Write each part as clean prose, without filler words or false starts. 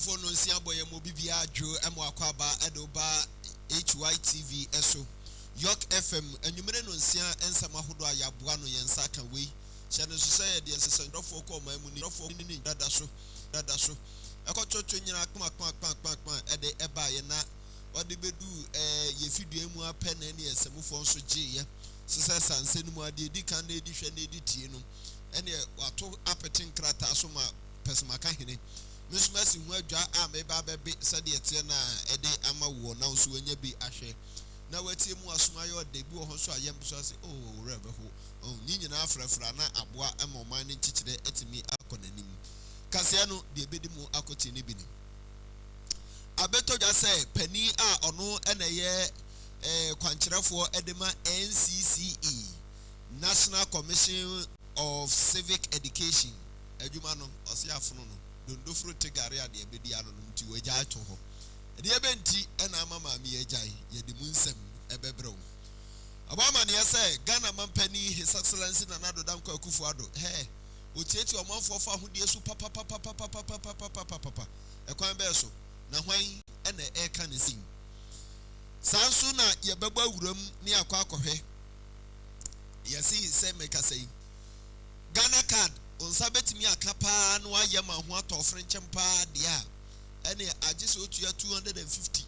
for no Siamboy Mobibia Joe Amwakwaba Edoba Hytvgh eso Yorke FM and you may not see and some Mahuda Yabuano Yansaka way. Shannon Society as a send off for my money for that so. I got to train you at the Ebayana. What did they do? Ye feed you more pen and yes, and move on so G. Success and send more the can edition editino. And what to appetin crata soma pesmakahini. Miss Messi, where I may baby said the Etiana Ede Ama war now so when you be ashe. Now it's him was my debut also I am so oh rebel oh Nina Frana Abwa Amo mining teacher etimi akonanim. Casiano de Bedimu Akotini Bini. I better just say penny or no and a year quanchera for Edema NCCE National Commission of Civic Education. Ejumano Osiafuno. Don't do fruit garia de Bediano to a jai to her. The Ebenti and Amama Miejai, ye the Munsem, Ebebro. Obama near say, Ghana Penny, His Excellency, and another Danko Kufuado. Hey, would take your mouth for who dear super papa. A coin beso, Nahui, and the air can sing. Sansuna, ye beba room near Quacohe. Yesi, say, make us say. Ghana card. On Sabbath me a capa no yama what of French empire dia. Any I just owe you 250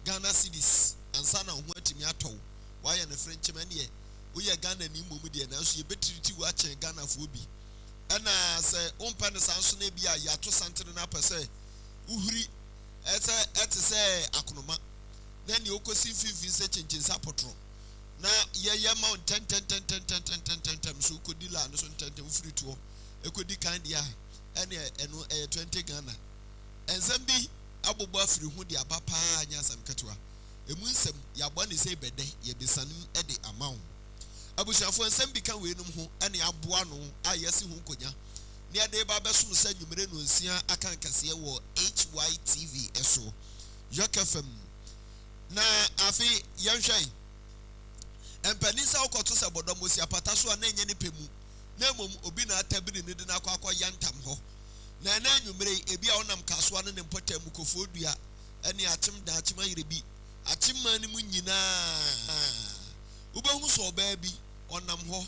Ghana cedis and son of what me at all. Why and the French man ye? We are Ghana ni mumidi now she better to watch Ghana fubi. And I say on Panasan Nebia Yato Santan Napa say Uhri at say Akunoma. Then you could see 50 such in Sapotro. Now ye mount 10 times so could deal and so 10 free to. It could be kind ya and 20 Ghana. And Zambi Abu Buffy who the Abapa Yasam Katua. A Munsem Yabani say bede ye be sanim at the amount. Abu Shafo and Sam become Winum who any Abuano, I yes who could ya. Near de Babasum said you may know see I can't see war Hytvgh eso. Yorke FM. Na Afi Yanshay. And Penisa Okotosa Bodomosia Patasu and any pemu. Nemum Obina Tabini Nidina Quaqua Yantam ho. Nana you may be on them Caswan and Potem Mukofodia, any atom that you may be. Atimani Munina Ubamus or baby on them ho.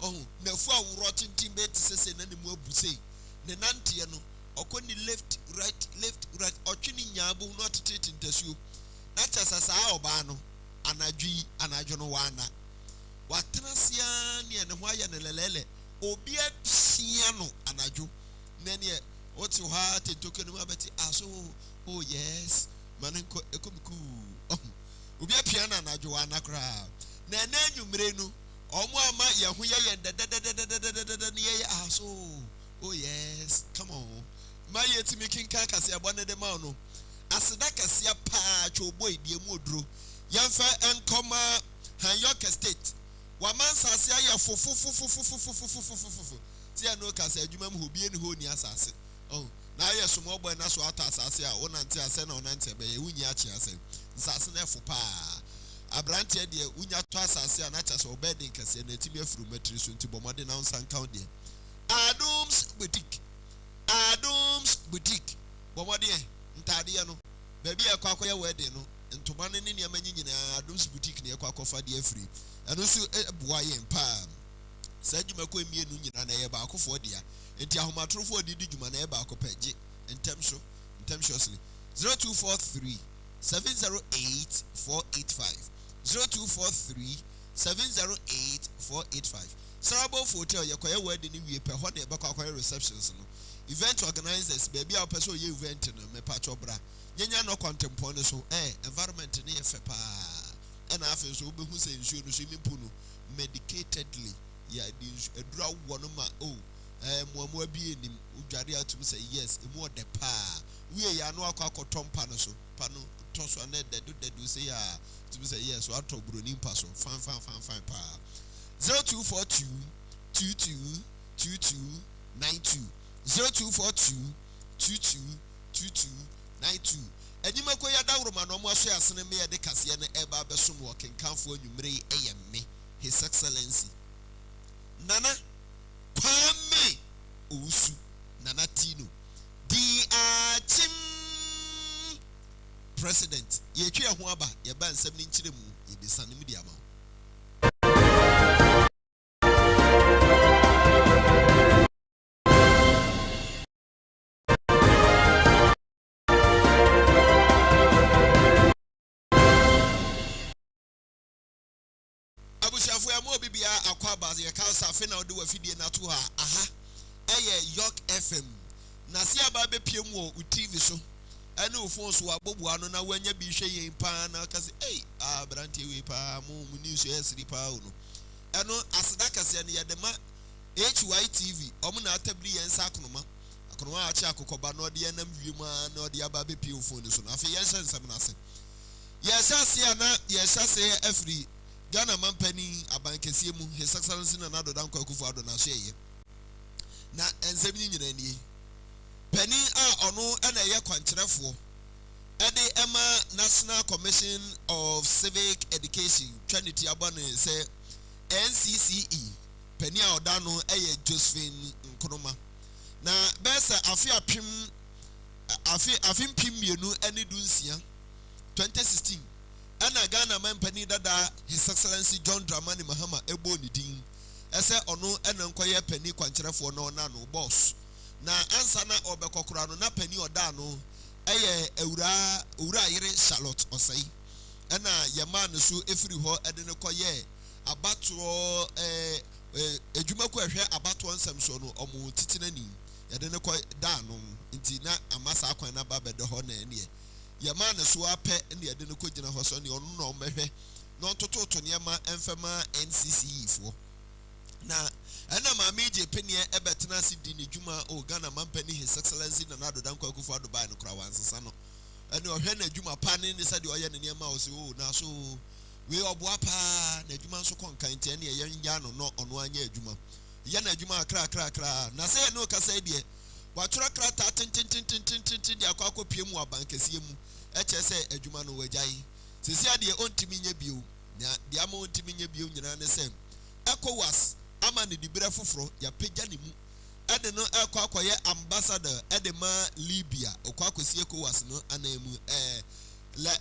Oh, no foul rotten team bed says any more bussy. Nenantiano, or Conny left, right, or chinning yabu not to take into you. That's as a bano, Anajonowana. What Tenasiani and Waya and Lele. Obia piano anaju. Nene what's your heart and token about it? Oh yes, Manenko Ecomicu. Obia piano anaju anakra. Nene you mrenu. Omwa Yahuya and the aso. Oh yes, come on. My yet making Kakas abandoned the mano. Asadaka sia patch or boy, dear Mudru. Yanfa and comma Yorke State. Waman sasia for see I know Casa Jumam who be in who near Sassi. Oh, now yes, some more boy Naswata Sasia, one until I send on answer by Unyachi. Sassina for pa. A branch idea Unya Twasasia, not as bedding Cassia, and Timia through Metris to Bomadin on San County. Adams Boutique. Bomadier, Tadiano. Baby a quacquia wedding, and to man in your many Adams Boutique near Quaccofa dear free. And also a boy and palm. Said you make me and a barco for dear. And Yahumatro for did you man a barco page and temptuously 0243 708 485 0243 708 485. Sarabo Hotel, your choir wedding in your Pehone Baka receptions. Event organizers, baby, our person you event in a patchobra. Yenya no contemporary so environment near Fepa. And after so who say swimming pool medicatedly. Yeah, a draw one of my more being in Ujaria to say yes, more the pa. We are no alcohol tom panoso, pano, toss on that do say to say yes, or to Brunin Paso, fine pa. 0242 22 22 92 0242 22 22 92. And you make a down Roman almost shares in a mere decasian eba besum walking come for you may me, His Excellency. Nana Pame Usu Nana Tino. Di Achim president ye twa ho aba ye ba nsem ni nkyire mu ye bisa ne media ma abushafo ya mo bibia akwa baze ye ka sa fe na ode wa fidie na to ha aha eye Yorke FM na se aba be piem wo TV so ene ofon so abobu ano na wanya bi hwe yen pa na ka se brante we pa mo news esri pa no eno aseda kase ne yedema Hytvgh omo na atabli yen sa akonoma a chi akokoba no de enam wiem na de aba be pie ofon so na afi yen hye nsam na se yesase na yesase afri Ghana mampani abankesie mu His Excellency na nado dan kwakufu ado na hye ye na ensem ni nyina nie Penny ono na ye kwankyerefo ede ema National Commission of Civic Education Trinity abone say NCCE Penny oda no eye Josephine Nkrumah na besa afim pim mienu ene dunsia 2016 ana Ghana mampani dada His Excellency John Dramani Mahama ebo ni din ese ono ene nkoye Penny kwankyerefo no na no boss na ansa na obekokura no na Penny oda no eye ewura yire Charlotte osai na yema no so efiri ho ede ne koye abato ejumako ehwe abato nsam so no omo titinani ede ne ko da no nti na amasa akwan na babede ho na ene yema no so ape ne ede ne ko gina ho so ne ono na omehwe no tototo niema emfema NCCE fo na ana mameje penie ebetena si di ne djuma o Ghana mampani His Excellency na nado dan kwakufu ado ba no kra wansesa no ene ohwe na djuma pane ne sade oye ne niema o se o na so we oboa pa na djuma so konkan tie ne ye nya no ono anya djuma ye na djuma kra na se no kasa die watura kra ta tintintintintin di akwa pie mu abankesie mu eche se adwuma no wajai sisi ade ontimi nya bio na de ama ontimi nya bio nyina ne se ECOWAS ama ne dibere foforo ya pegya ne mu ade no akwakoye ambassador ede ma Libya okwakosi ECOWAS no anamu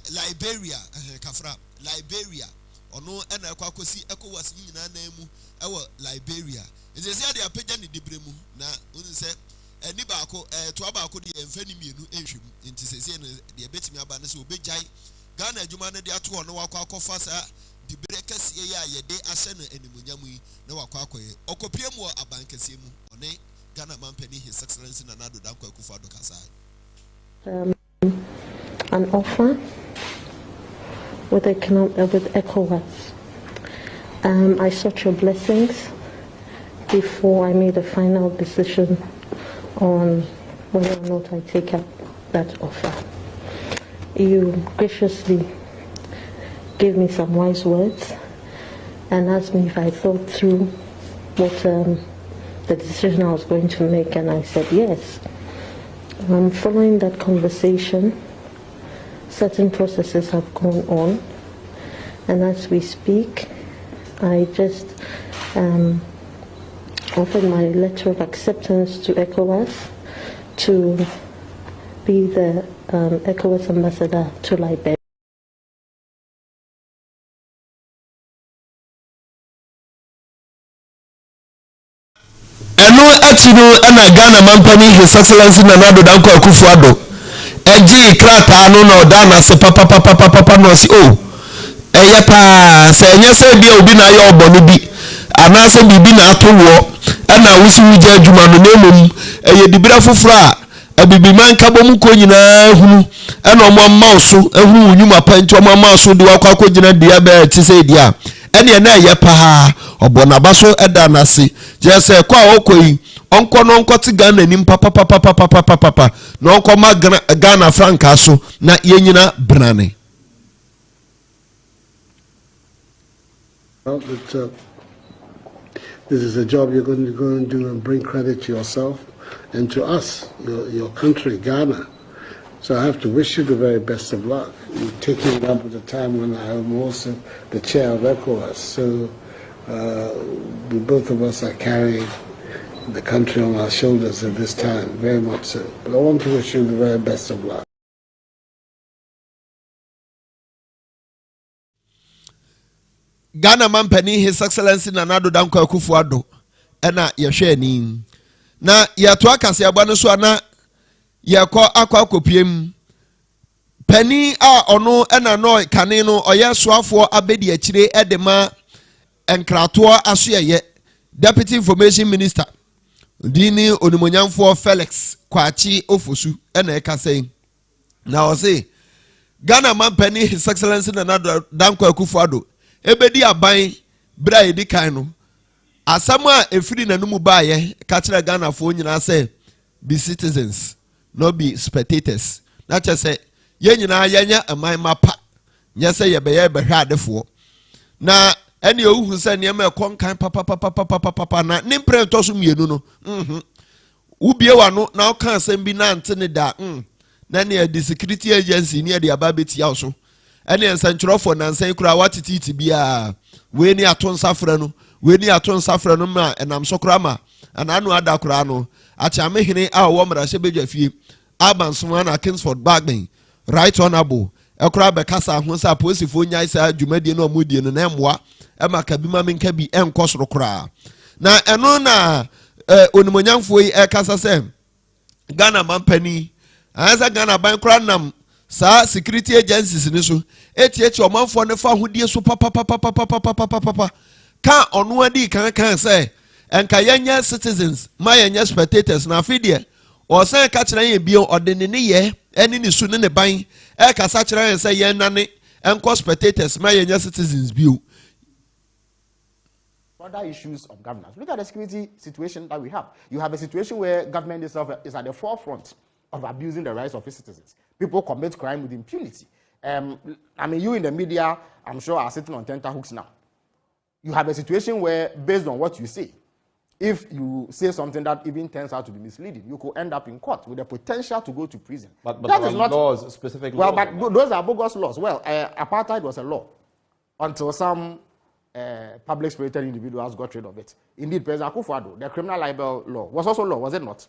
Liberia kafra Liberia ono ena akwakosi ECOWAS nyina anamu ewo Liberia sisi ade apegya ne dibere mu na oni se eni baako to baako de emfani mienu ehwem nti sese ne de betimi aba ne se obejai Ghana adwuma ne de ato ono wakwa akofa sa di brekase ye ayede ahye no animunyam yi na wakwa akoye okopie mu abankase mu one Ghana mampani His Excellency na nado dan kwakufu ado kasa an offer with ECOWAS. I sought your blessings before I made a final decision on whether or not I take up that offer. You graciously gave me some wise words and asked me if I thought through what the decision I was going to make, and I said yes. Following that conversation, certain processes have gone on, and as we speak, I just offered my letter of acceptance to ECOWAS to be the ECOWAS ambassador to Liberia. Eno atino ana Ghana mampani His Excellency na nado dan kwakufu ado eji krata no no da na se papa no si o eye pa se enye se bia obi na ye obonu bi ana se bibi na atowo ana wusi wuje adwuma no nemum eye dibira foforo a abibi man kabo mu ko nyina hunu ana omo mauso ehunu nyuma pa nti omo mauso de wakwa ko gina dia ba ti se dia ene na eye pa obona baso eda na se je se kwa okoyi onko no nkoti Ghana nim papa no onko ma Ghana franca so na yenyina brane. This is a job you're going to go and do and bring credit to yourself and to us, your country, Ghana. So I have to wish you the very best of luck. You're taking it up at a time when I am also the chair of ECOWAS. So both of us are carrying the country on our shoulders at this time, very much so. But I want to wish you the very best of luck. Ghana Mampani, His Excellency Nanado Danko Kufuado, ena yehwe ani. Na yeto akase abano so ana yekọ akwa kopiem. Pani a ono ena no kane no oye soafo abedi akire edema enkrato asoye Deputy Information Minister Dini Onimonyamfo Felix Kwachi Ofosu ena ekase. Na o say Ghana Mampani His Excellency Nanado Danko Kufuado ebedi aban bra edi kan no asama efiri nanumu baaye ka kire Ghana fo nyina say be citizens no be spectators na che say ye nyina yenya aman mapa nya say ye beye behwe adefo na ene ohu say ne ma konkan papa na ne mpre so mienu no ubie wa no na o kan asem bi na ante ne da na ne the security agency ne de ababeti yaw so ene ensanchurofo na nsan kura watititi bia we ni atonsa fra no ma enam sokra ma ananu adakura no acha mehene a wo mra hye bedwa fie abanso na Kingsford Bagman right honorable ekura be kasa ho sa posifo nyai sa dwumadie no omudie no na emwa ema kabima menka bi enkosoro kura na eno na onimonyamfo yi ekasa se Ghana Mampani anza Ghana ban kura nam sa security agencies ni so eti omanfo ne fa hodie so papa ka onu adi kan say enka yenya citizens ma yenya spectators na afidie o say ka kire yen bio odene ne ye eni ni su ne ban e ka sa kire yen say yen nane enko spectators ma yenya citizens bio. Other issues of governance. Look at the security situation that we have. You have a situation where government itself is at the forefront of abusing the rights of its citizens. People commit crime with impunity. I mean, you in the media, I'm sure, are sitting on tenterhooks now. You have a situation where, based on what you say, if you say something that even turns out to be misleading, you could end up in court with the potential to go to prison. But that is not laws, specific well, laws. but those are bogus laws. Well, apartheid was a law until some public-spirited individuals got rid of it. Indeed, President Akufo-Addo, the criminal libel law was also law, was it not?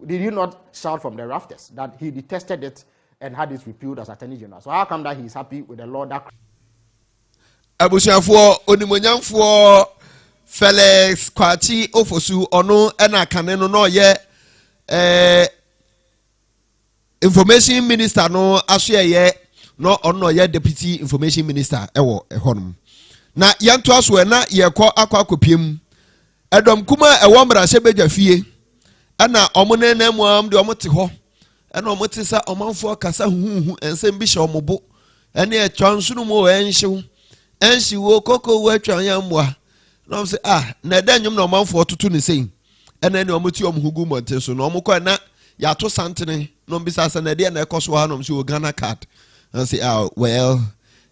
Did you not shout from the rafters that he detested it and had it repealed as Attorney General? So how come that he is happy with the law that... Abusiafo onimonyamfo Felix Kwachi Ofosu ono ena kane no ye information minister no asoye no ono ye deputy information minister ewo ehonum na yanto aso na yekọ akopiem edom kuma ewo mra hye bedwa fie ana omone na muam de omote ho ana omote sa omanfo kasa huhu ensem bi hye omobo ene e twansunu mo enhye wo koko wo atwan ya mwa no say na edanyum na omanfo tutu ne sei ene ne omoti omhugu monte so na omukọ na ya to santene no bisa sa na de na ekoso ha no say o Ghana card and say well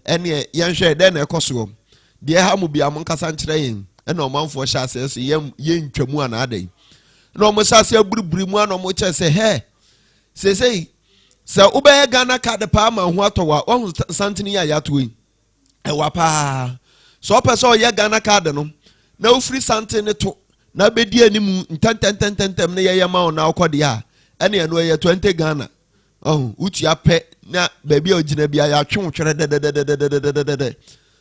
ene yenhwe de na ekoso de ha mu bia mon kasa nkyere yin ene omanfo hye ase so ye ntwamu ana adai na omo sase aburuburu mu ana omo che say he say ubeye Ghana card pa ma ho atowa ohun santene ya to yi ewa pa so person ye Ghana card no na ofri santene to na bedi animu ntantantantam na ye ma na akode a ene eno ye 20 Ghana utia pe na baby ogina bia ya twonwere de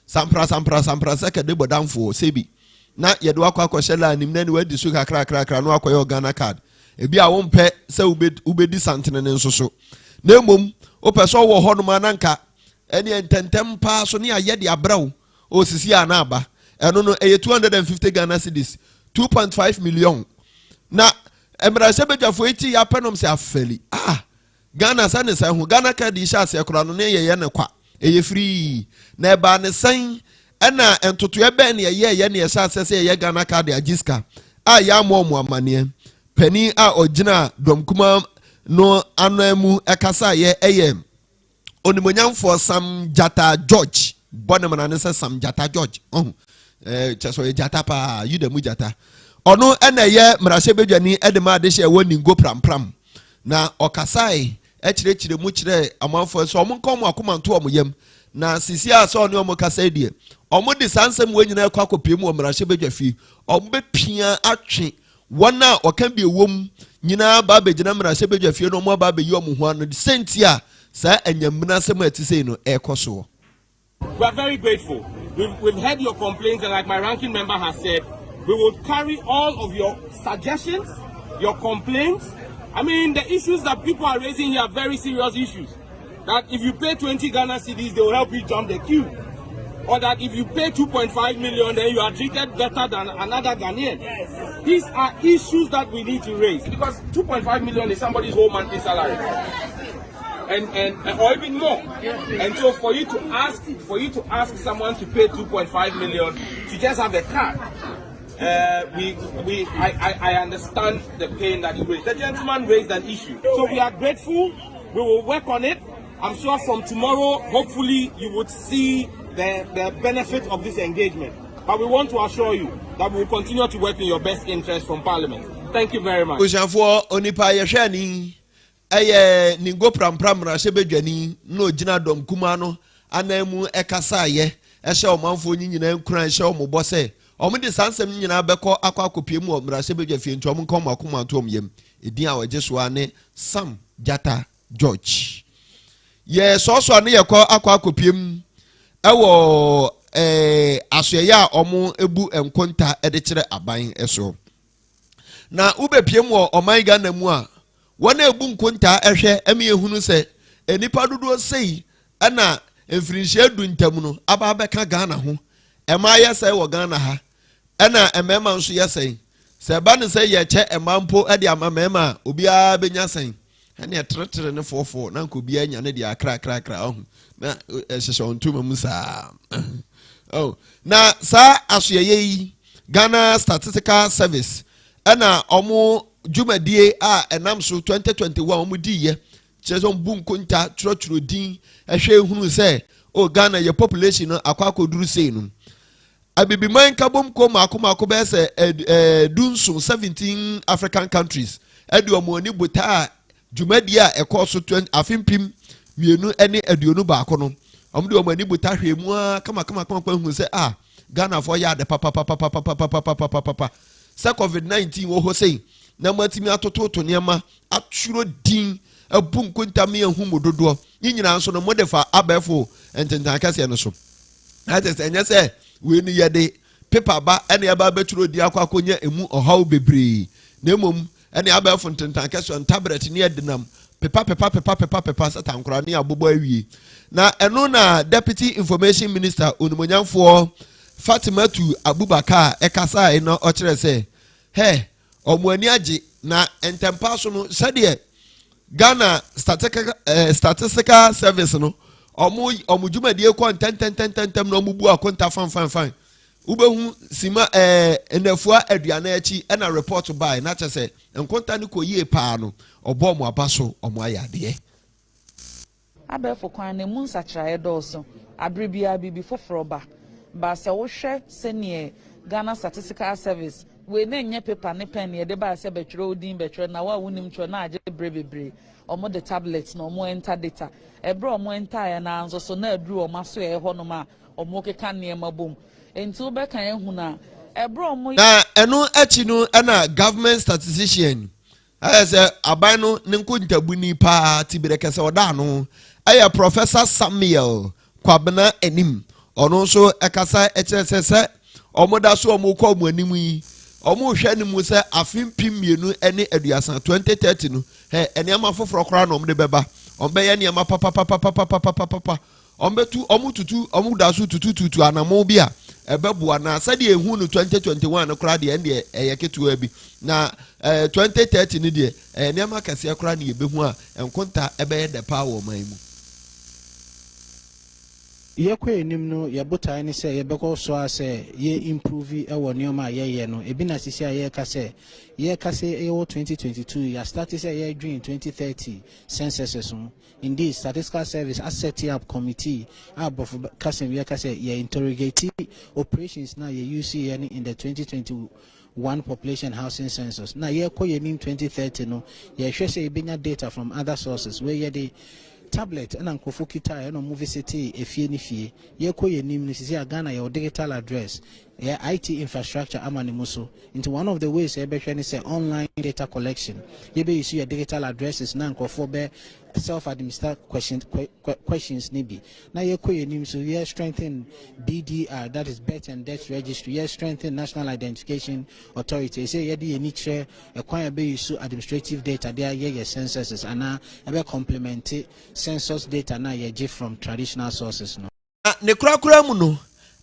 sampra seka de bodamfo sebi na ye de akwa shela anim na ni wadi su kakra no akwa ye Ghana card ebi a wo mpe se ubedi santene ne nsoso na mom o person wo ho no mananka ene ntentem pa so ne aye de abrawo o sisi ana aba eno no 250 Ghana cedis 2.5 million na emra se bedwafo eti ya penom se afeli Ghana sa ne san ho Ghana card di sha se kora no ne ye ne kwa eye free na ba ne san ena entoto e be ne ye ne sha se ye Ghana card agiska ya mo amane pani a ogina domkuma no anamu ekasa ye eye onimonyamfo Sam Jata George bonema na se Sam Jata George cheso ye jata pa yudemu jata ono ena ye mrahye bedwani edema adehye woni ngo pram na okasai ekirechire mu kire amanfo so omonkom akomanto omyem na sisi aso ne omokasai die omode sansem wenyina akopiem omrahye bedwafi ombepia atwe wona okan bi ewom nyina ba begina mrahye bedwafi no mo ba be yi omho ano de sentia sa anyamuna sem atisei no ekoso. We are very grateful. we've heard your complaints, and like my ranking member has said, we will carry all of your suggestions, your complaints. I mean, the issues that people are raising here are very serious issues. That if you pay 20 Ghana cedis, they will help you jump the queue. Or that if you pay 2.5 million, then you are treated better than another Ghanaian. Yes. These are issues that we need to raise, because 2.5 million is somebody's whole monthly salary. And or even more. And so for you to ask someone to pay 2.5 million to just have a car, I understand the pain that you raised. The gentleman raised an issue. So we are grateful. We will work on it. I'm sure from tomorrow, hopefully, you would see the benefit of this engagement. But we want to assure you that we will continue to work in your best interest from Parliament. Thank you very much. Eye ningo pram rasebedwani no gina dom kumano anamu ekasaye ehye omanfo nyina nkran ehye ombo se omde sansem nyina beko akwa mu rasebedwa fie ntom nkom akoma tom yem edin a wajeso ane Sam Jata George ye so ne yekọ akwa ewo asoye a omo ebu enkonta ede kire aban eso na ubepiem wo oman Ghana mu a wana ebu nkonta ehwe eme ehunu se enipa dodo sei ana emfirinhye du ntam no aba beka Ghana ho ema yesai wo Ghana ha ana emema nso yesai se ba ne se ye che emampo ade amamema obia benya sen ene etretre ne fofo na nko bia nya ne dia kra ohu na ehye ontuma musa oh na sa asoye yi Ghana Statistical Service ana omo Jumadie a enam so 2021 omudiye chezo mbunkunta trotro din ehwe hunu se o Ghana ye population no akwakoduru sei no abibiman kabom ko mako be se dunso 17 African countries adu omoni buta Jumadie a ekoso 20 afimpim mienu ene aduonu baako no omde omani buta hwemu a kama hunu se Ghana for ya de papa se COVID-19 wo ho sei na matimi atoto niema aturo din abu nkonta me hu mododo nyina nso no modefa abefo ententan kase no so ate se nya se we ni yede paper ba ene aba beturo di akwakonya emu ohaw bebre na emom ene abefo ententan kase on tablet ni edinam pepa satankora ni abobo awie na eno na Deputy Information Minister onumonyamfo Fatimatu Abubakar ekasa eno o kire se he omwani age na entempaso no sade Ghana Statistical Service no omujumadi ko tententem no omubu akonta fan ubehu sima enafua aduana achi na report by na chese enkonta ni ko yie pa no obo mo abaso omo ayade abefo kwan ne mu nsachrae doso abrebia bibi foforoba ba se wo hwe sene Ghana Statistical Service we na nye paper ne pen ye de ba se betwere odin betwere na wa wunim tro na age brebebre omo the tablet na omo enter data ebro omo enter ya na anzo so na aduru omo so ye ho no ma omo keka ne mabom enti wo be kan ehu na ebro omo na eno achi no na government statistician ayese aban no ne nkontabuni pa tibere se oda no aya Professor Samuel Kwabena Enim ono so ekasa echesese omo da so omo kwa omo animu yi omo hwe ne mu se afimpim mienu ene aduasa 2030 no ene ama foforo kora no omde beba ombe ye ne ama papa ombetu omo tutu omo da so tutu anamo bia ebebu na sade ehu no 2021 no kora de ene eye ketu abi na 2030 ni de ene ama kase kora ne yebehu a enkonta ebe de power man mu ye kwenim no ye botai ni se ye beko so ase ye improve ewo nioma ye no ebi na sisi ye kase ye 2022 ya start say ye dream 2030 census so indeed Statistical Service has set up committee above kase ye kase ye interrogate operations na ye use in the 2021 population housing census na ye ko ye nim 2030 no ye hwe say ebenya data from other sources where ye dey tablet and Uncle kita no movie city efie ni fie ye ko ye nim ni sisi Ghana your digital address IT infrastructure ama ne mu so. Into one of the ways ebehwe ne say online data collection. You be use your digital addresses na nkofo be self-administered questions maybe. Now you so you strengthen BDR, that is Birth and Death Registry. You strengthen National Identification Authority. Say you di any share acquire be use administrative data there your censuses and now ebe complement census data now you from traditional sources no. Ne kura mu no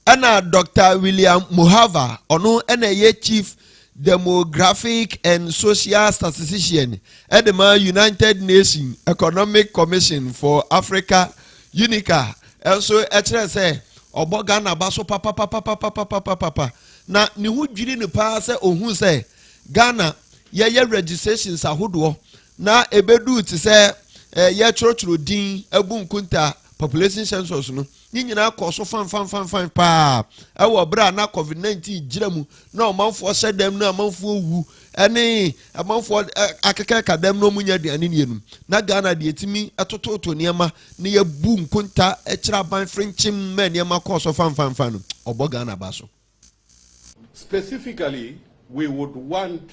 ana Dr. William Muhava ono ena ye chief demographic and social statistician at the United Nations Economic Commission for Africa UNICA also say oboga na baso papa na ni hu dwiri ne pa say ohun say Ghana ye registrations ahodo na ebedu ti say ye chorotro din abu nkunta population census no nyina koso fan pa ewo bra na COVID-19 jiramu na omanfo sedem na omanfo wu ene omanfo akeka kadem no munya duane nienum na Ghana de etimi etototo niema ne ya bu nkunta ekira ban frenchim me niema koso fan no obo Ghana baso. Specifically, we would want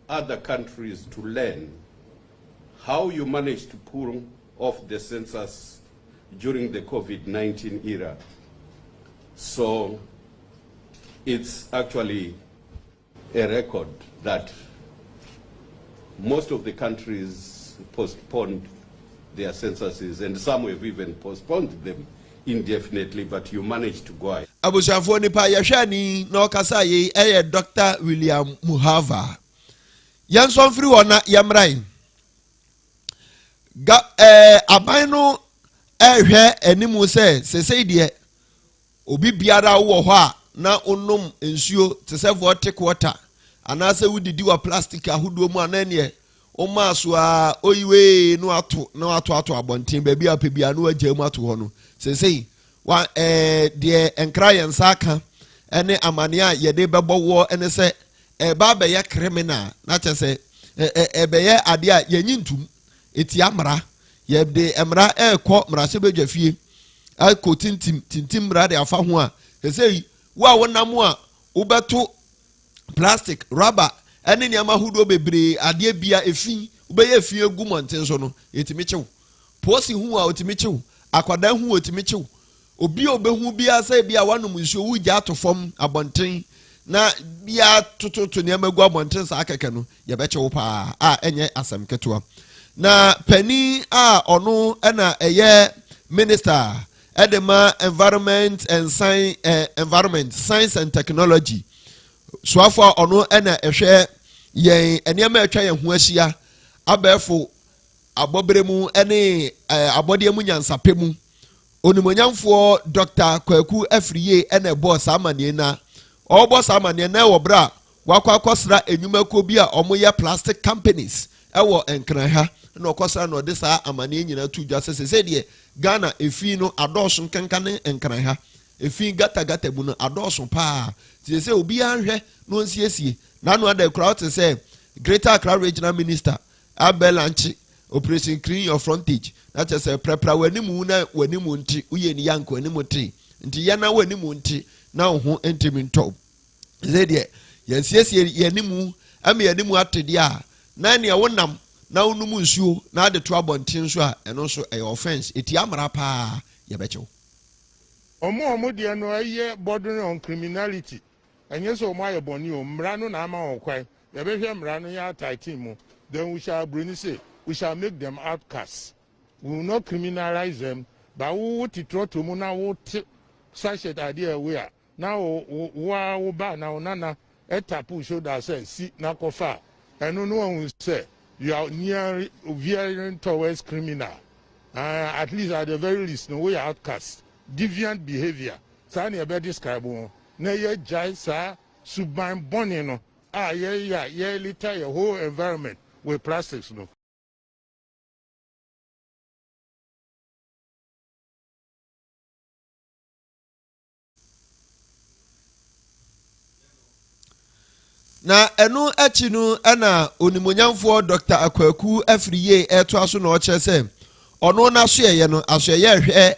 other countries to learn how you managed to pull off the census during the COVID-19 era. So it's actually a record that most of the countries postponed their censuses and some have even postponed them indefinitely, but you managed to go ahead. Abusafo nipa yashani na okasa ye Dr. William Muhava. Yanson free wana yamrai. Abaino ehwe enimu se de obi biara wo ho a na onum ensuo te se vortic water anase wudidi wa plastic ahodo mu anane o maso a oyiwe no ato abonten ba bia pebia no agya mu ato ho no se wa de enkra yensa aka ene amane a yede bebo wo ene se ba be ye criminal na che se be ye ade a yenyintum eti amra yebde emra ekọ mra se bedwafie akọ tintim mra de afa ho a sei wa wonam a ubeto plastic rubber ene niam ahodo bebre ade bia efin ubeye efin egu monten so no etimi chew posi hu a otimi chew akwada hu otimi chew obi obehu bia sai bia wanom nsuo wugya atofom abonten na bia tototo niam egu abonten sa akeke no ye be chew pa a enye asem ketewa na pani a ono na eye minister edema environment science and technology soafo ono na ehwe yen eniema atwa yen ho ahia abefo abobremu ene abode mu nyansapemu onimonyamfo Dr. Kwaku Afriye ene boss amane na o boss amane na wo bra wakwa enyumako bi a omoye plastic companies ewo enkran no kwasa no de saa amane nyina tu dwa sese de Ghana efi no adoso kankan enkran ha efi gata bu no adoso pa sese obi anhwe no nsiesie na no ada crowd to say Greater Accra Regional Minister Abelanchi Operation Clean Your Frontage that is a prepara wanimu na wanimu nti uye ni yanko wanimu nti yana wanimu nti na ho entimi ntop zedie yensiesie yanimu ami yanimu atede a na ne wonam na unumu nsuo na ade to abonten so a eno so e offense eti amara pa ye bechew omo de no aye bordering on criminality enye so omo aye boni o mra no na ama won kwai ye be hwe mra no ya tighten mu then we shall bring say we shall make them outcasts. We will not criminalize them, but we will try to mu na we such an idea where now we ba na nana etapu show that say see na kofa and no one will say you are near veering towards criminal. At least at the very least, no way outcast, deviant behavior. Sani ebe describe one. Na ye jai sa suban boni no. Ye litter your whole environment with plastics no. na enu echi nu ana onimonyamfo Dr. Akwaku Afriye eto aso na oche se ono na so ye no aso ye hwe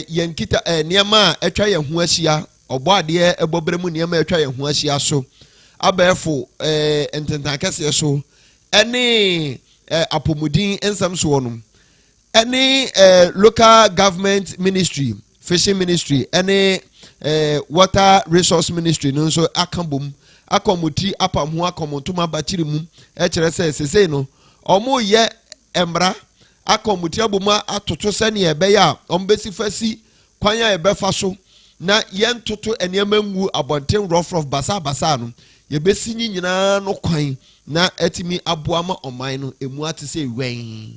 yenkita niema etwa ye ho ahia oboade ebobre mu niam atwa ye ho ahia so abefo ententan kese so ene apomudin ensam so no ene local government ministry fishing ministry ene water resource ministry no so akambom akomuti apamho akomontoma batiri mu kire sese no omo ye embra akomuti aboma atoto sene ebeya ombesi fasi kwanya ebefa so na yentoto enema ngu abonten rough basa no yebesi nyina no kwan na etimi aboama oman no emu atese wen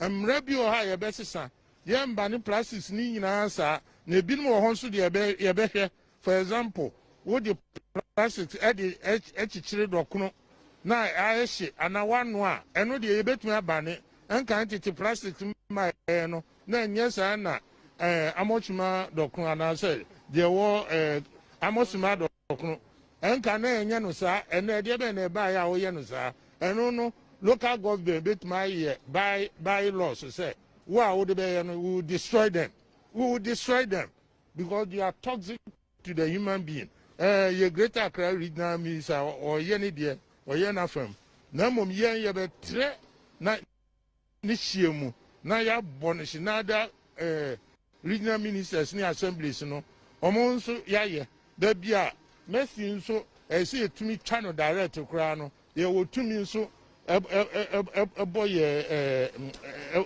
amra bi o ha yebesisa yemba ni plastics ni nyina sa na ebinom wo honso de yebehwe for example wo the plastics echichire dokono na ayehye anawano a eno de yebetumi abane enkan tete plastics ma no na nyesa na amochuma dokono na say de wo amochuma dokono enkan na enye no sa ene de be na ba ya wo ye no sa eno no local government betuma ye by laws say we will destroy them. We will destroy them because they are toxic to the human being. Your greater Accra regional minister or any dear or yana firm. Namum yen yabe tre na nishiemu na ya bonish nada regional ministers ni assemblies no. Omonso ya debia Messi so see to me channel direct to Krano. Ye will to me so a boy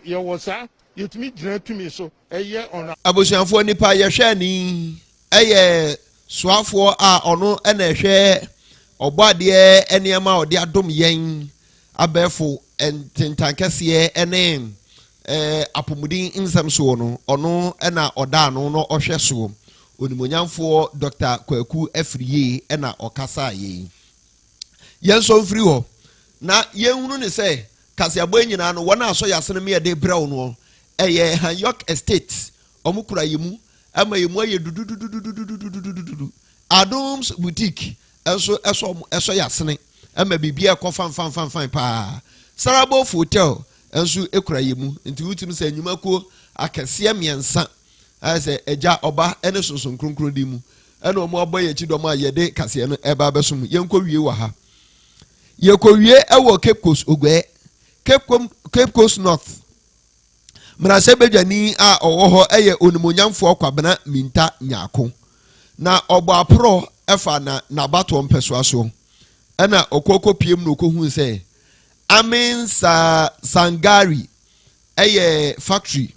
your wasa yet me drink to me so a year on abosianfo nipa ye hwe ni soafo a ono na hwe obade eniema ode adom yen abefo ententankese ene apomudin insam so no ono na oda no no ohwe so onimonyamfo Dr. Kwaku Afriye na okasa ye yenso mfiri ho na yenhunu ne se kasiabo nyina no wona aso yasene me de brew no Yorke estate omukura yemu ama yemu aye dudududududududududu Adams boutique eso yasene ama bibia ko fan pa Sarabo hotel enso ekura yemu nti wutim se enyuma ko akese miensa ase eja oba ene sonson kronkron di mu ene omo oboye chi dom ayede kase no eba besom yenko wie wa ha yekowie ewo Cape Coast ogwe Cape Coast North Mrase bedwani a owo eye onimonyamfo kwabena minta nyako na obo apro efa na bato mpeso aso ena okoko piem no kohu se Amin Sangari eye factory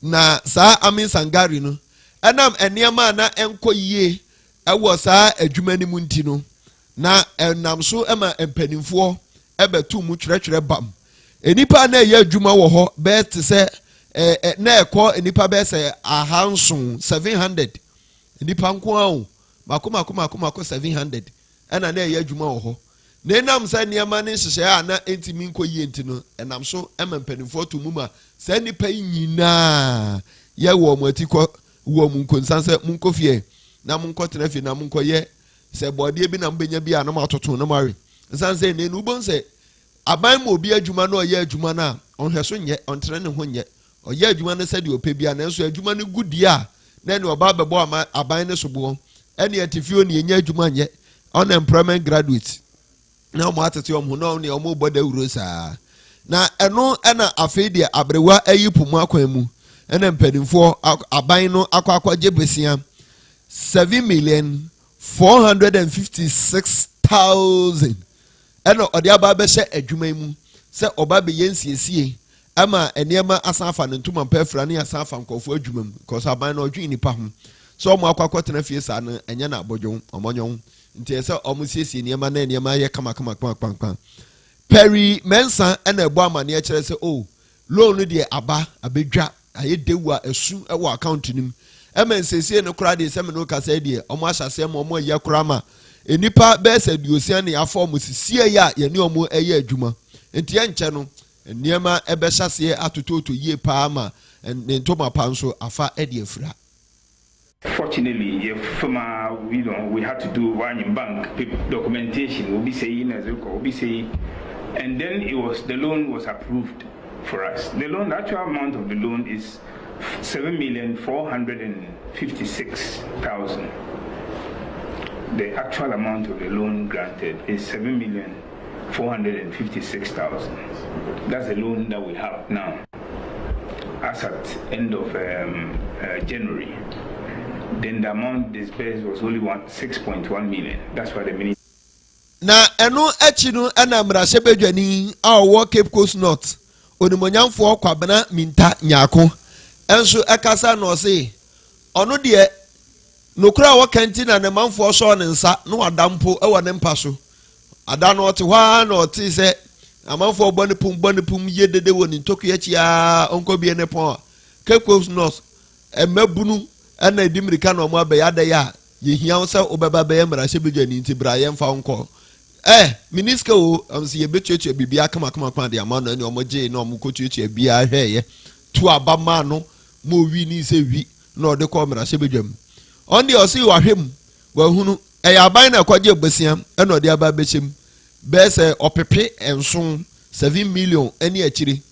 na sa Amin Sangari no enam eniama na enko yie ewo sa adwumani mu nti no na enam so ema empanimfo ebetu mu kyerɛkyerɛ bam enipa na ye adwuma wo ho be te se na ekɔ enipa be se ahanson 700 enipa nko awo makoma 700 ena na ye adwuma wo ho na enam se niama ne hyehyɛ a na entimi nko yie enti no enam so ema mpanimfo to mu ma se nipa nyina ye wo mo atikɔ wo mu nkonsanse munko fie na munko tena fie na munko ye se bode bi na mbenya bi a na matoto na mare nsanse ne nu bon se aban mo obi adwuma na oye adwuma na onhweso nye ontre ne ho nye oye adwuma ne sɛ de opɛ bia na nso adwuma ne gudi a na ne oba bɛbɔ aban ne sobo ɛne atifio ne enya adwuma nye unemployment graduate na mo atete om ho na ne omo boda wuro saa na ɛno ɛna afei de abrewa ayipo mu akwan mu ɛna mpanimfo aban no akwa besia 7,456,000 eno odi aba be hye adwuma mu se oba be yensiesie ama eniema asanfa ne ntuma mpafra ne asanfa nkofo adwuma mu because aban no odwi nipa ho so omo akwakotena fie sa no enye na abodwon omonyon nti se omo siesie eniema na eniema ye kama Perry Mensa ena ebo amane kire se loan no de aba abedwa aye dewu a esu ewo account nim ensiesie no kura de se me no kasa de omo ahyase ma omo ye kura ma enipa be se duosia ne afọ musisie ya ye ne omo eye adwuma enti enche no niema ebe hyase atototo yie pa ma ne ntoma pa nso afa ede afura. Fortunately, we had to do one in bank documentation. We'll be saying and then the loan was approved for us. The actual amount of the loan is 7,456,000. The actual amount of the loan granted is 7,456,000. That's the loan that we have now. As at end of January, then the amount disbursed was only 6.1 million. That's why the minister. Na eno echi no ana mrahye bedwani a wo Cape Coast North onimonyamfo kwabena minta nyako enso ekasa no se ono de nokura wo kanti na ne manfo so ne nsa no wadampo e wo ne mpa so ada no te hwa na oti se amanfo boni pum yedede woni ntoku yachi a onko bie ne pon Cape Coast North emabunu ana edimirika na omo abeyada ya yehia se obeba be mrahye bedwani nti braye mfa onko miniska o amsi ye betuetu bibia kama de amano ne omoje na omokotuetu bia hweye tu abama no mo wi ni se wi na ode ko mra se bedwam on de osi wahwem wahunu aban na kwaje obasia na ode aba bechem be se opepe enson 7 million ani akiri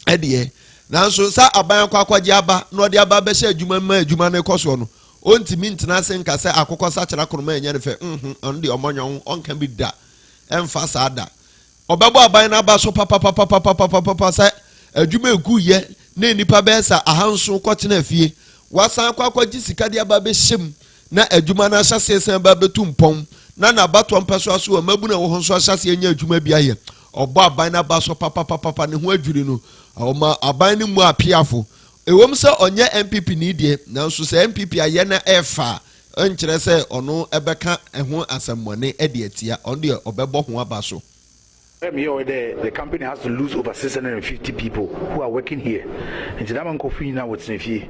ede nanso sa aban kwaje aba na ode aba be se adwuma na ekoso no onti mintena se nka se akokọ sachara kroma enye ne fe on de omonyon on kan bi da emfa sa da obebo aban na ba so papa sa adwuma egu ye na nipa be sa ahanso kwotena afie wasan kwakwaji sika de aba be hyem na adwuma na hyase sen ba betu mpon na bato mpeso aso amabu na wo honso hyase enya adwuma bi aye obo aban na ba so papa ne ho adwuri no aban ni mu apiafo ewom se onye MPP ni die nanso se MPP aye na efa nkire se ono ebeka eho asemmone ede atia on de obebo ho abaso. The company has to lose over 650 people who are working here. And that man coffee now with Snefi.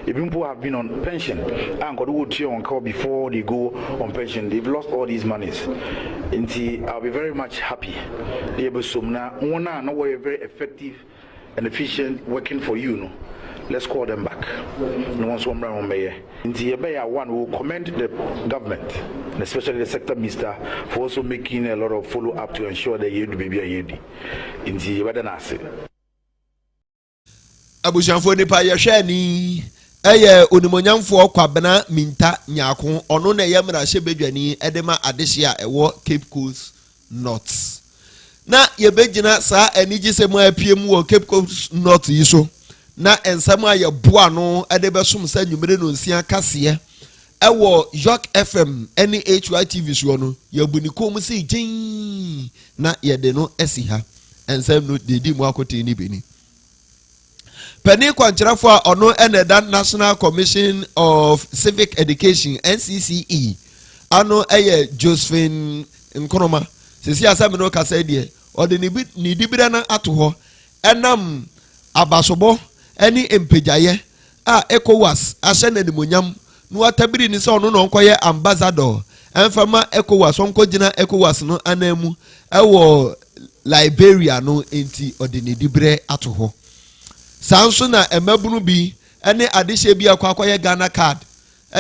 Even people have been on pension and got wood on call before they go on pension. They've lost all these monies. And I'll be very much happy. They able to now we're very effective and efficient working for you. No? Let's call them back. No one's one round mayor. In the one will commend the government, and especially the sector minister, for also making a lot of follow up to ensure that you be a yedi. In the weather nasi. Abushanfo nipa yehwe ni eye onimonyamfo kwabena minta nyako ono na yemra hyebedwani edema adehia ewo Cape Coast North. Na yebegina sa anigise mu apiem wo Cape Coast North yiso. Na ensama ye boa no ade besom sa nwumere no nsia kase ewo Yorke FM any Hytvgh so no yabunikom si gin na yede no esiha ensam no dedi mu akote ni beni pani kwankyerafo a ono eneda National Commission of Civic Education NCCE ano eye Josephine Nkroma sisi asame no kasa die ode ni dibira na ato ho enam abasobo any empejaye ECOWAS ashene ni monyam no atabiri ni se ono no nkoye ambassador enfama ECOWAS onko gina ECOWAS no anamu ewo Liberia no enti odinidi bre atoho sanso na emabunu bi ene adehye bi akwakoye Ghana card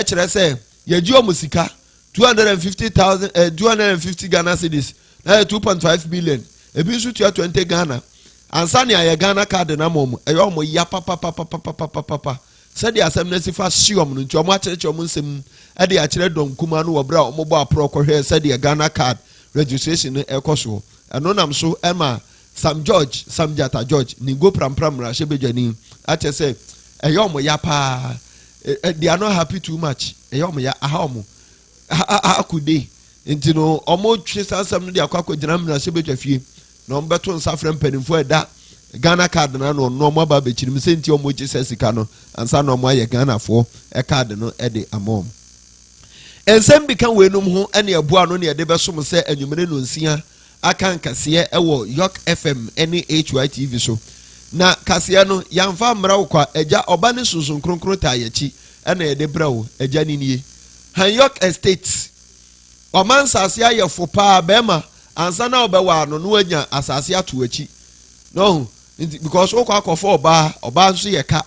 kire se yaji omusika 250 Ghana cedis na 2.5 billion ebi nso 20 Ghana ansani aye Ghana card na mom eyo mo ya papa said asem na sifa shiom no nti omo akyereke omo nsem e de akyere dom kuma no wobra omo bo apro kohwe said Ghana card registration ekoso eno nam so ema Sam Jata George ni go pram ra shebedwani ache say eyo mo ya pa they are not happy too much eyo mo ya aha omo akude nti no omo twesa asem no de akwa gina mra shebedwafie no mbeto nsafre mpanimfo eda Ghana card na no mo ba bechirim senti omo gisesika no ansa no mo aye Ghana fo card no e de amom ensem bi kan wenum ho ene abua no ne de besom se anwumere no nsia akan kase ewo Yorke FM ene Hytvgh so na kase no yamfa mra kwa eja oba ne sunsun kronkron ta yachi ene de brawo eja ninie han Yorke estate oman sase ayefo pa bema ansa na obewa no no anya asase ato achi no because okwa akofo oba nso yeka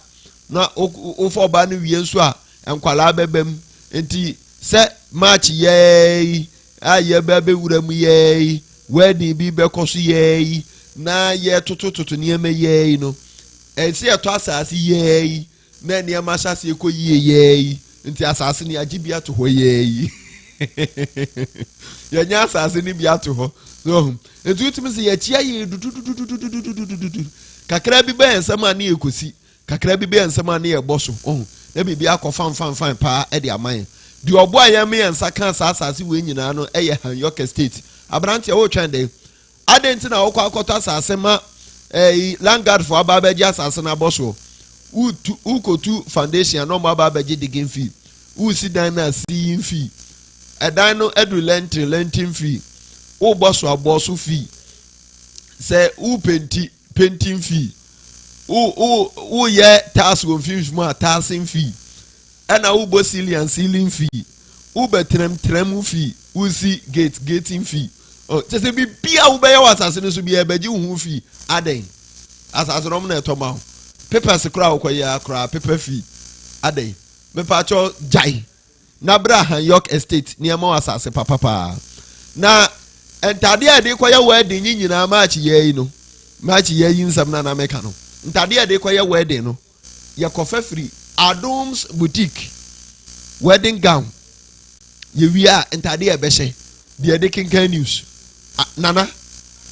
na ofo oba no wie nso a enkwala bebem enti se match ye aye bebe wuram ye wedding bi be koso ye na ye totototo nieme ye no ensi eto asase ye na nneɛma ahyɛ ase ekɔ yie yɛyi nti asase ni agye bi ato hɔ yɛyi yɛnyɛ asase ni bi ato hɔ so nti wotumi sɛ yɛkyia yɛ dudududududududududu kakra bi bɛyɛ nsɛm a ne yɛkɔsi kakra bi bɛyɛ nsɛm a ne yɛbɔ so na biribi akɔ fanfanfan paa ɛde ama yɛn deɛ ɔbɔ a yɛn me nsa ka saa asase wei nyinaa no ɛyɛ Yorke state aberanteɛ wotwɛn de ade nti na wokɔ akɔtɔ asase ma landguard for aba abɛgye asase na abɔ so ukotu foundation na ɔmo aba abɛgye digging fee usi dan na seeing fee ɛdan no edu lentin fee wobɔ so abɔ so fee sɛ painting fee yɛ tax wɔ mfimfini a taxing fee ɛna wobɔ ceiling fee wobɛ trem fee wosi gating fee kyɛ sɛ bibia wobɛyɛ wɔ asase no so bi ɛbɛgye wo ho fee adɛn asase no na ɛtɔ ma wo papers kora wokɔyɛ kora paper fee adɛn mepatwɔ gyae na bra han Yorke estate nneɛma wɔ asase papapaa na ntadeɛ a ɛde kɔyɛ wedding nyinaa maakyi yɛyi nsɛm na meka no ntadeɛ a ɛde kɔyɛ wedding no yɛkɔfa firi Adams boutique wedding gown yɛwie a ntadeɛ ɛbɛhyɛ deɛ ɛde kenkan news nana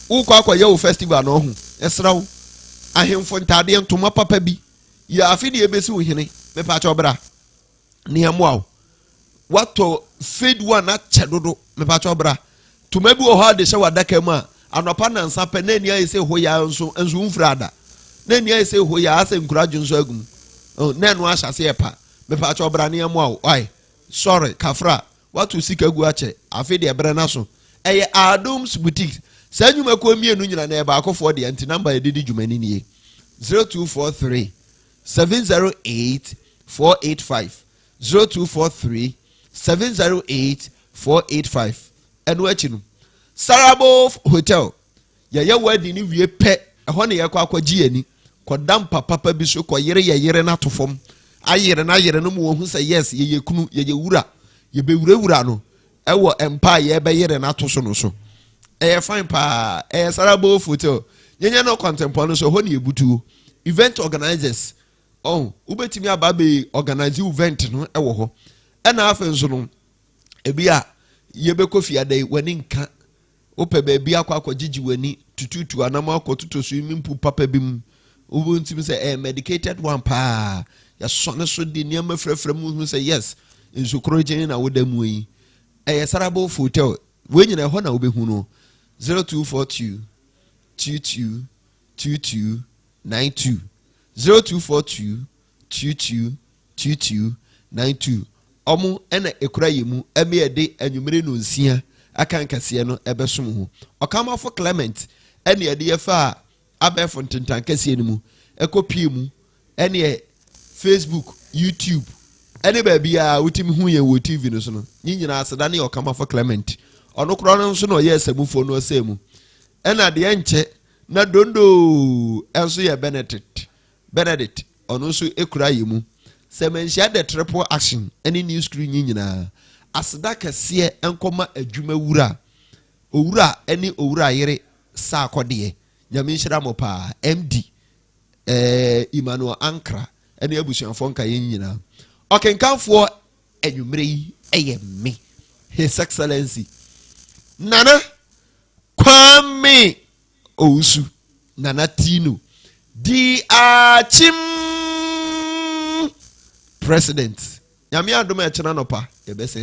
wokɔ akɔyɛ wo festival no ho ɛsra wo ahemfo ntadeɛ ntoma papa bi yɛ afi deɛ ɛbɛsi wo hene mepatwɔ bra nneɛmoa wo watɔ fade one akyɛ dodo mepatwɔ bra tuma bi wɔ hɔ a de hyɛ wadaka mu a anɔpa nansa pɛ na ani ayɛ sɛ hɔ yaa nso mfiri ada na ani ayɛ sɛ hɔ yaa asɛ nkuradwo nso agum na ɛno ahyɛ ase yɛ pa mepatwɔ bra nneɛmoa wo ɔe sorry kafra watu sika gu akyɛ afi deɛ brɛ na so ɛyɛ Adams boutique saa nnwuma kɔ mmienu nyina na ɛba akɔfoɔ deɛ nti namba yɛde di dwumani nie 0243 708 485 0243 708 485 ɛno akyi no Sarabo hotel yɛyɛ wedding ni wie pɛ ɛhɔ ne yɛkɔ akɔgye ani kɔdam papa bi so kɔyere yɛyere na to fam ayere na yere no mu wɔ hu sɛ yes yɛyɛ kunu yɛyɛ wura yɛbɛwurawura no ɛwɔ empa yɛbɛyere na to so no so ɛyɛ fine pa ɛyɛ Sarabo hotel nyanya no contemporary no so hɔ ne yɛbutuo event organizers wobɛtumi aba be organize event no ɛwɔ hɔ ɛna afɛ nso no ebi a yɛbɛkɔ fiada wani nka wopɛ baabi akɔ akɔgyegye wani tututu anam akɔ tutu swimming pool papa bi mu wobɛntumi sɛ medicated one paa yɛsɔne so de nneɛma frɛfrɛ mu hu sɛ yes nsukoro gyene na woda mu yi ɛyɛ Sarabo hotel wei nyina ɛhɔ na wobɛhu no 0242 22 22 92 0242 22 22 92 ɔmo ɛna ekura yɛ mu ɛmɛ yɛde anwumere no nsia aka nkɛseɛ no ɛbɛsom ho ɔkamafo Clement ɛna yɛde yɛfa abɛɛfo ntentan kɛseɛ no mu ɛkɔ pie mu ɛne Facebook YouTube ɛne baabi a wotimi hu yɛ wɔ TV no so no nyinaa aseda ne ɔkamafo Clement ɔno korɔ no nso na ɔyɛ asɛmufo no ɔsɛ mu ɛna deɛ nkyɛ na dondo ɛnso yɛ Benedict ɔno nso ekura yɛ mu sɛ menhyia the triple action any new screen nyinaa aseda kɛseɛ nkɔma adwuma wura owura ɛne owura yere sa akɔdeɛ nyame nhyira mo paa MD Emmanuel Ankra ɛne abusuafo nka yɛn nyinaa ɔkenkanfoɔ anwumere yi ɛyɛ me His Excellency Nana Kwame Owusu Nana Tino di achim president nyame adom ɛkyena no pa yɛbɛsɛ